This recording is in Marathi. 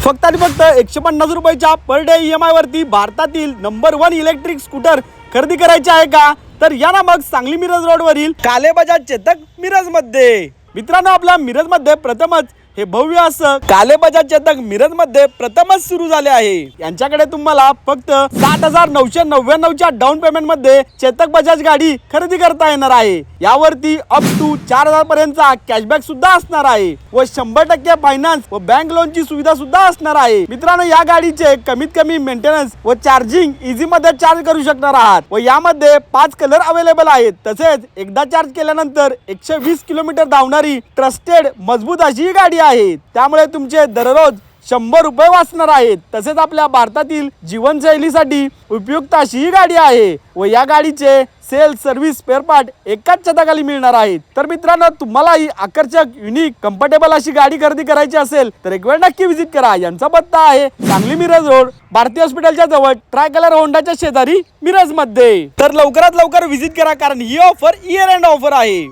फक्त आणि फक्त 150 रुपयाच्या पर डे EMI वरती भारतातील नंबर 1 इलेक्ट्रिक स्कूटर खरेदी करायची आहे का? तर या ना मग सांगली मिरज रोड वरील काले बजाज चेतक मिरज मध्ये. मित्रांनो, आपल्या मिरज मध्ये प्रथमच हे भव्य असं काले बजाज चेतक मिरज मध्ये प्रथमच सुरू झाले आहे. यांच्याकडे तुम्हाला फक्त 7,999च्या डाऊन पेमेंट मध्ये चेतक बजाज गाडी खरेदी करता येणार आहे. यावरती अप टू 4,000 पर्यंतचा कॅशबॅक सुद्धा असणार आहे व 100% फायनान्स व बँक लोनची सुविधा सुद्धा असणार आहे. मित्रांनो, या गाडीचे कमीत कमी मेंटेनन्स व चार्जिंग इझी मध्ये चार्ज करू शकणार आहात व यामध्ये 5 कलर अवेलेबल आहेत. तसेच एकदा चार्ज केल्यानंतर 120 किलोमीटर धावणारी ट्रस्टेड मजबूत अशी ही गाडी आहे. त्यामुळे तुमचे दररोज 100 रुपये वाचणार आहेत. तसेच आपल्या भारतातील जीवनशैलीसाठी उपयुक्त अशी ही गाडी आहे व या गाडीचे सेल सर्व्हिस स्पेअर पार्ट एकाच छताखाली मिळणार आहेत. तर मित्रांनो, तुम्हाला ही आकर्षक, युनिक, कम्फर्टेबल अशी गाडी खरेदी करायची असेल तर एक वेळ नक्की विजिट करा. यांचा पत्ता आहे सांगली मिरज रोड, भारती हॉस्पिटलच्या जवळ, ट्राय कलर होंडाच्या शेजारी मिरज मध्ये. तर लवकरात लवकर विजिट करा, कारण ही ऑफर इयर एंड ऑफर आहे.